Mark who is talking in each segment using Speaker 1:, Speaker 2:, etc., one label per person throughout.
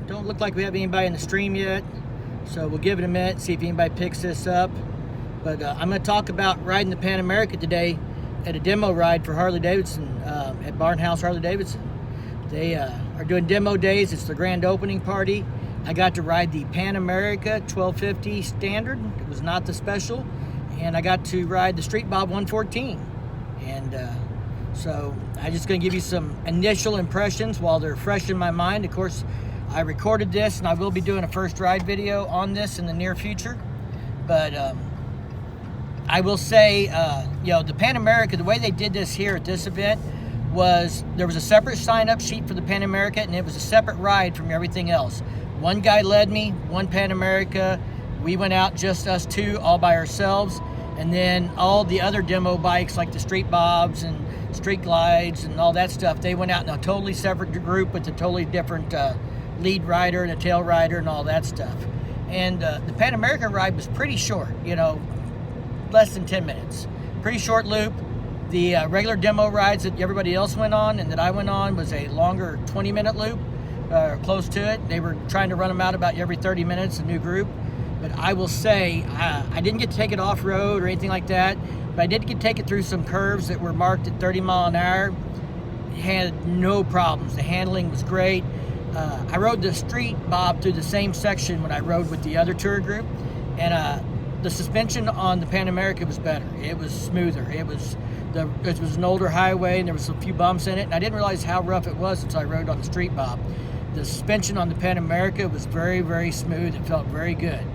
Speaker 1: Don't look like we have anybody in the stream yet, so we'll give it a minute, see if anybody picks this up. But I'm going to talk about riding the Pan America today at a demo ride for Harley Davidson at Barnhouse Harley Davidson. They are doing demo days. It's the grand opening party. I got to ride the Pan America 1250 standard. It was not the special. And I got to ride the Street Bob 114. And so I'm just going to give you some initial impressions while they're fresh in my mind. Of course, I recorded this, and I will be doing a first ride video on this in the near future. But I will say, you know, the Pan America, the way they did this here at this event was there was a separate sign-up sheet for the Pan America, and it was a separate ride from everything else. One guy led me, one Pan America. We went out, just us two, all by ourselves. And then all the other demo bikes, like the Street Bobs and Street Glides and all that stuff, they went out in a totally separate group with a totally different lead rider and a tail rider and all that stuff. And the Pan America ride was pretty short, you know, less than 10 minutes. Pretty short loop. The regular demo rides that everybody else went on and that I went on was a longer 20-minute loop, close to it. They were trying to run them out about every 30 minutes, a new group. But I will say, I didn't get to take it off-road or anything like that, but I did get to take it through some curves that were marked at 30 mile an hour. It had no problems. The handling was great. I rode the Street Bob through the same section when I rode with the other tour group, and the suspension on the Pan America was better. It was smoother. It was an older highway, and there was a few bumps in it, and I didn't realize how rough it was until I rode on the Street Bob. The suspension on the Pan America was very, very smooth. It felt very good.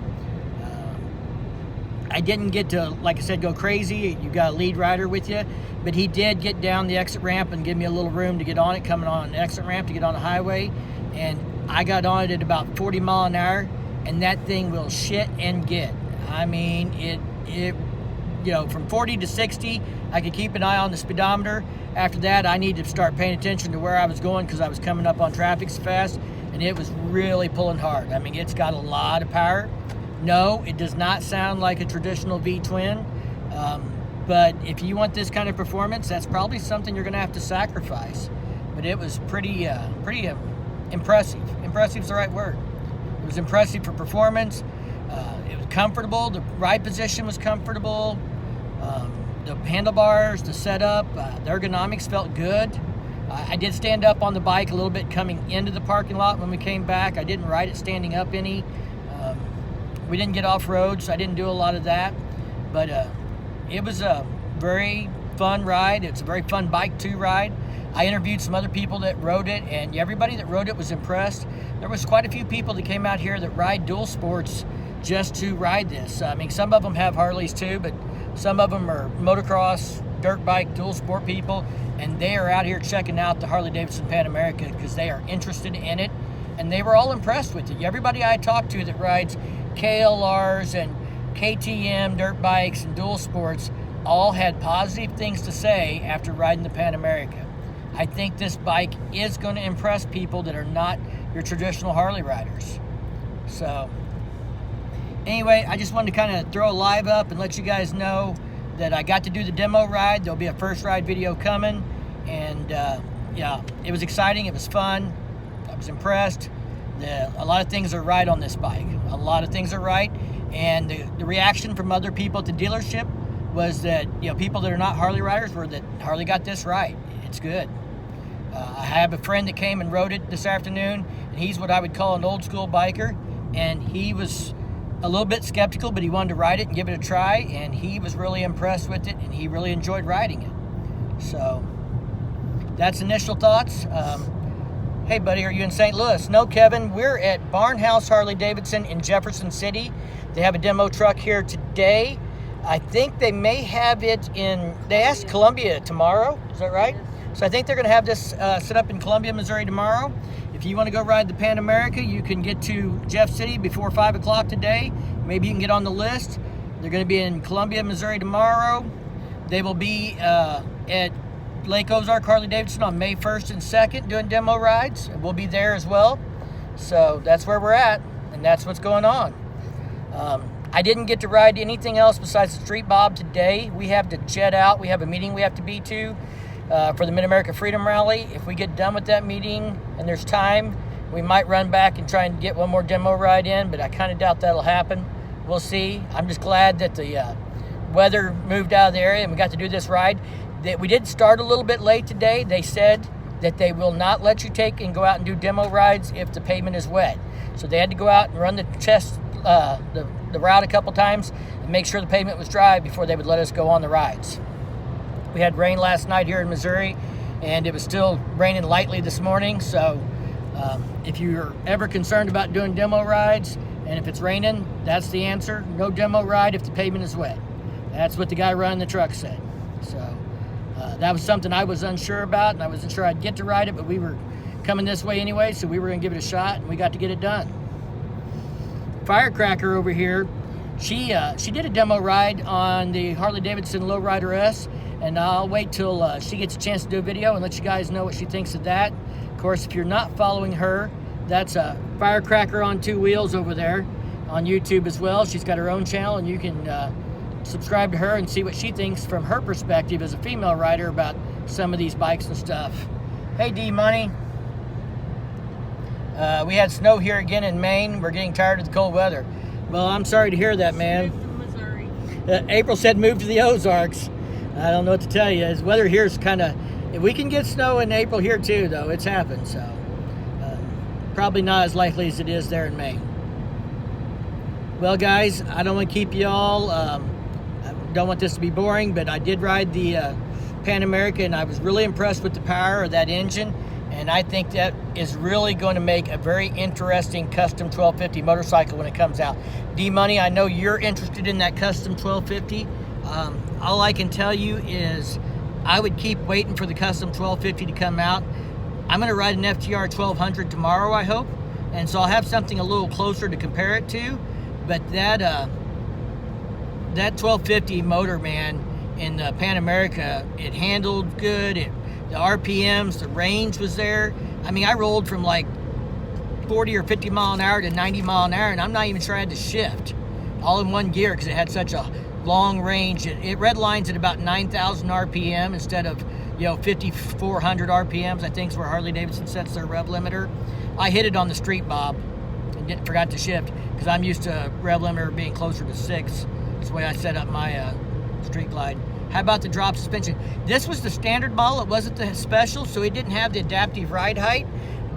Speaker 1: I didn't get to, like I said, go crazy. You got a lead rider with you, but he did get down the exit ramp and give me a little room to get on it, coming on an exit ramp to get on the highway. And I got on it at about 40 mile an hour, and that thing will shit and get. I mean, it you know, from 40 to 60, I could keep an eye on the speedometer. After that, I needed to start paying attention to where I was going because I was coming up on traffic so fast, and it was really pulling hard. I mean, it's got a lot of power. No, it does not sound like a traditional V-twin, but if you want this kind of performance, that's probably something you're going to have to sacrifice. But it was pretty impressive. Impressive is the right word. It was impressive for performance. It was comfortable. The ride position was comfortable. The handlebars, the setup, the ergonomics felt good. I did stand up on the bike a little bit coming into the parking lot when we came back. I didn't ride it standing up any. We didn't get off-road, so I didn't do a lot of that. But it was a very fun ride. It's a very fun bike to ride. I interviewed some other people that rode it, and everybody that rode it was impressed. There was quite a few people that came out here that ride dual sports just to ride this. I mean, some of them have Harleys too, but some of them are motocross, dirt bike, dual sport people, and they are out here checking out the Harley Davidson Pan America because they are interested in it, and they were all impressed with it. Everybody I talked to that rides KLRs and KTM dirt bikes and dual sports all had positive things to say after riding the Pan America. I think this bike is going to impress people that are not your traditional Harley riders. So anyway, I just wanted to kind of throw a live up and let you guys know that I got to do the demo ride. There'll be a first ride video coming, and yeah, it was exciting. It was fun. I was impressed. A lot of things are right on this bike. A lot of things are right, and the reaction from other people at the dealership was that, you know, people that are not Harley riders were that Harley got this right. It's good. I have a friend that came and rode it this afternoon, and he's what I would call an old school biker, and he was a little bit skeptical, but he wanted to ride it and give it a try, and he was really impressed with it, and he really enjoyed riding it. So that's initial thoughts. Hey buddy, are you in St. Louis? No, Kevin, we're at Barnhouse Harley Davidson in Jefferson City. They have a demo truck here today. I think they may have it they asked Columbia tomorrow, is that right? So I think they're gonna have this set up in Columbia, Missouri tomorrow. If you wanna go ride the Pan America, you can get to Jeff City before 5 o'clock today. Maybe you can get on the list. They're gonna be in Columbia, Missouri tomorrow. They will be at Lake Ozarks Harley Davidson on May 1st and 2nd doing demo rides. We'll be there as well. So that's where we're at, and that's what's going on. I didn't get to ride anything else besides the Street Bob today. We have to jet out. We have a meeting we have to be to for the Mid-America Freedom Rally. If we get done with that meeting and there's time, We might run back and try and get one more demo ride in, but I kind of doubt that'll happen. We'll see. I'm just glad that the weather moved out of the area and we got to do this ride. That we did start a little bit late today. They said that they will not let you take and go out and do demo rides if the pavement is wet. So they had to go out and run the route a couple times and make sure the pavement was dry before they would let us go on the rides. We had rain last night here in Missouri, and it was still raining lightly this morning. So if you're ever concerned about doing demo rides, and if it's raining, that's the answer. No demo ride if the pavement is wet. That's what the guy running the truck said. So that was something I was unsure about, and I wasn't sure I'd get to ride it, but we were coming this way anyway, so we were gonna give it a shot, and we got to get it done. Firecracker over here, she did a demo ride on the Harley Davidson Lowrider S, and I'll wait till she gets a chance to do a video and let you guys know what she thinks of that. Of course, if you're not following her, that's a Firecracker on 2 wheels over there on YouTube as well. She's got her own channel, and you can subscribe to her and see what she thinks from her perspective as a female rider about some of these bikes and stuff. Hey, D-Money. We had snow here again in Maine. We're getting tired of the cold weather. Well, I'm sorry to hear that, man.
Speaker 2: Move to Missouri.
Speaker 1: April said move to the Ozarks. I don't know what to tell you. The weather here is kind of... We can get snow in April here too, though. It's happened, so... probably not as likely as it is there in Maine. Well, guys, I don't want to keep you all... I don't want this to be boring, but I did ride the Pan America, and I was really impressed with the power of that engine. And I think that is really going to make a very interesting custom 1250 motorcycle when it comes out. D-Money, I know you're interested in that custom 1250. All I can tell you is I would keep waiting for the custom 1250 to come out. I'm going to ride an FTR 1200 tomorrow, I hope. And so I'll have something a little closer to compare it to. But that 1250 motor, man, in the Pan America, it handled good. The RPMs, the range was there. I mean, I rolled from like 40 or 50 mile an hour to 90 mile an hour, and I'm not even sure I had to shift all in one gear because it had such a long range. It redlines at about 9,000 RPM instead of 5,400 RPMs. I think is where Harley Davidson sets their rev limiter. I hit it on the street bob and forgot to shift because I'm used to rev limiter being closer to 6. That's the way I set up my street glide. How about the drop suspension? This was the standard model. It wasn't the special, so it didn't have the adaptive ride height.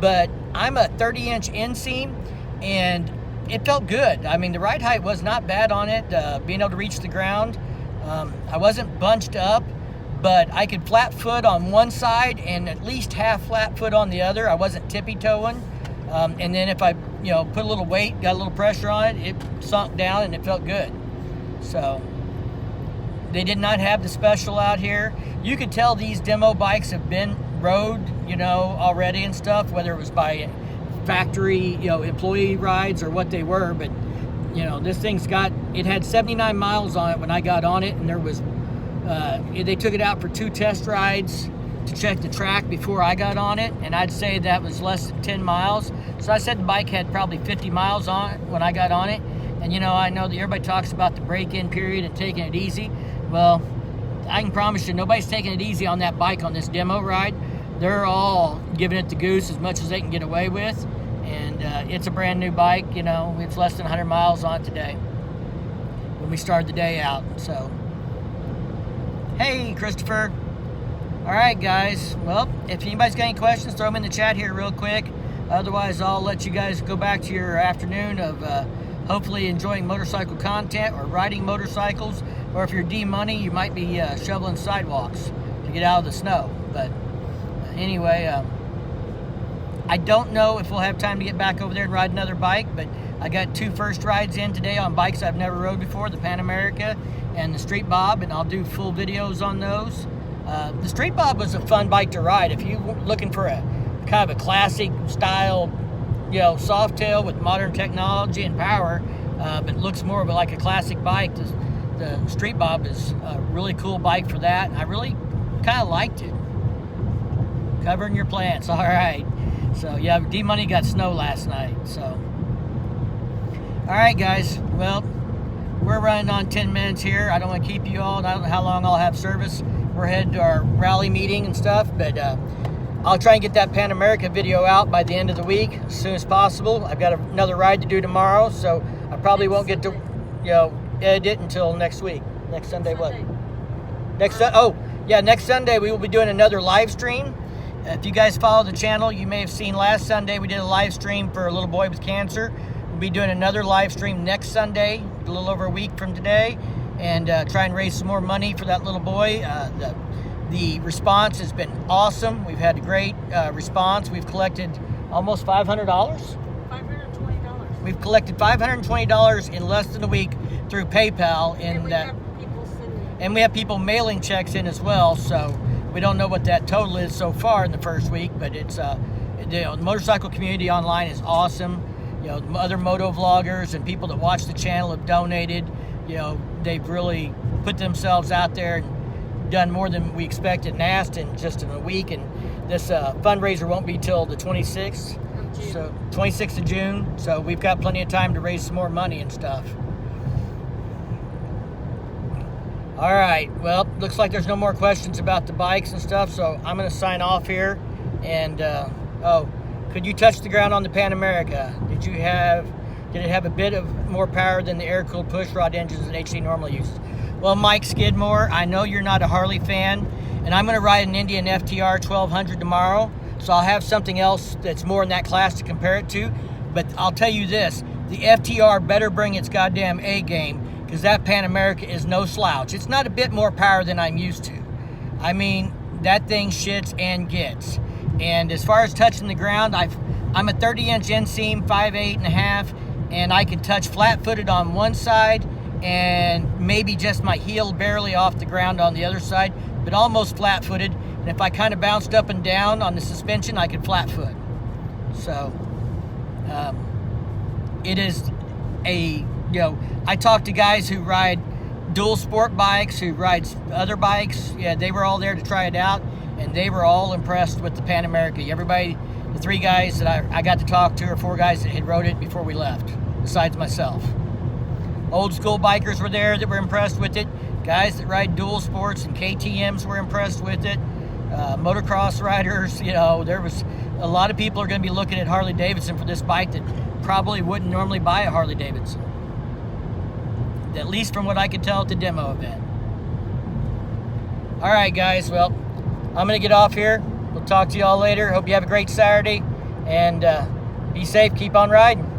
Speaker 1: But I'm a 30-inch inseam, and it felt good. I mean, the ride height was not bad on it, being able to reach the ground. I wasn't bunched up, but I could flat foot on one side and at least half flat foot on the other. I wasn't tippy-toeing. And then if I put a little weight, got a little pressure on it, it sunk down and it felt good. So... they did not have the special out here. You could tell these demo bikes have been rode, already and stuff, whether it was by factory, employee rides or what they were. But, this thing's it had 79 miles on it when I got on it, and there was, they took it out for 2 test rides to check the track before I got on it, and I'd say that was less than 10 miles. So I said the bike had probably 50 miles on it when I got on it. And, I know that everybody talks about the break-in period and taking it easy. Well, I can promise you nobody's taking it easy on that bike on this demo ride. They're all giving it the goose as much as they can get away with. And it's a brand new bike, it's less than 100 miles on it today when we started the day out. So, hey, Christopher. All right, guys. Well, if anybody's got any questions, throw them in the chat here real quick. Otherwise, I'll let you guys go back to your afternoon of hopefully enjoying motorcycle content or riding motorcycles. Or if you're D-Money, you might be shoveling sidewalks to get out of the snow. But anyway, I don't know if we'll have time to get back over there and ride another bike, but I got 2 first rides in today on bikes I've never rode before, the Pan America and the Street Bob, and I'll do full videos on those. The Street Bob was a fun bike to ride. If you're looking for a kind of a classic style, soft tail with modern technology and power, but looks more of like a classic bike, the Street Bob is a really cool bike for that. I really kind of liked it. Covering your plants, all right. So yeah, D-Money got snow last night. So, all right, guys. Well, we're running on 10 minutes here. I don't want to keep you all. I don't know how long I'll have service. We're headed to our rally meeting and stuff, but I'll try and get that Pan America video out by the end of the week as soon as possible. I've got another ride to do tomorrow, so I probably won't get to, edit it until next week. Next Sunday, what? Next Sunday we will be doing another live stream. If you guys follow the channel, you may have seen last Sunday we did a live stream for a little boy with cancer. We'll be doing another live stream next Sunday, a little over a week from today, and try and raise some more money for that little boy. The response has been awesome. We've had a great response. We've collected almost $500.
Speaker 2: $520.
Speaker 1: We've collected $520 in less than a week through PayPal, and we have people mailing checks in as well. So we don't know what that total is so far in the first week, but it's the motorcycle community online is awesome. Other moto vloggers and people that watch the channel have donated. They've really put themselves out there and done more than we expected and asked in just in a week. And this fundraiser won't be till the 26th, so 26th of June. So we've got plenty of time to raise some more money and stuff. All right, well, looks like there's no more questions about the bikes and stuff, so I'm going to sign off here. And could you touch the ground on the Pan America? Did it have a bit of more power than the air-cooled pushrod engines that HD normally uses? Well, Mike Skidmore, I know you're not a Harley fan, and I'm going to ride an Indian FTR 1200 tomorrow, so I'll have something else that's more in that class to compare it to. But I'll tell you this, the FTR better bring its goddamn A game, because that Pan America is no slouch. It's not a bit more power than I'm used to. I mean, that thing shits and gets. And as far as touching the ground, I'm a 30-inch inseam, 5'8.5", and I can touch flat-footed on one side and maybe just my heel barely off the ground on the other side, but almost flat-footed. And if I kind of bounced up and down on the suspension, I could flat-foot. So, it is I talk to guys who ride dual sport bikes, who ride other bikes. Yeah, they were all there to try it out, and they were all impressed with the Pan America. Everybody, the 3 guys that I got to talk to, or 4 guys that had rode it before we left, besides myself. Old school bikers were there that were impressed with it. Guys that ride dual sports and KTMs were impressed with it. Motocross riders, there was a lot of people are going to be looking at Harley Davidson for this bike that probably wouldn't normally buy a Harley Davidson. At least from what I could tell at the demo event. All right, guys. Well, I'm going to get off here. We'll talk to you all later. Hope you have a great Saturday. And be safe. Keep on riding.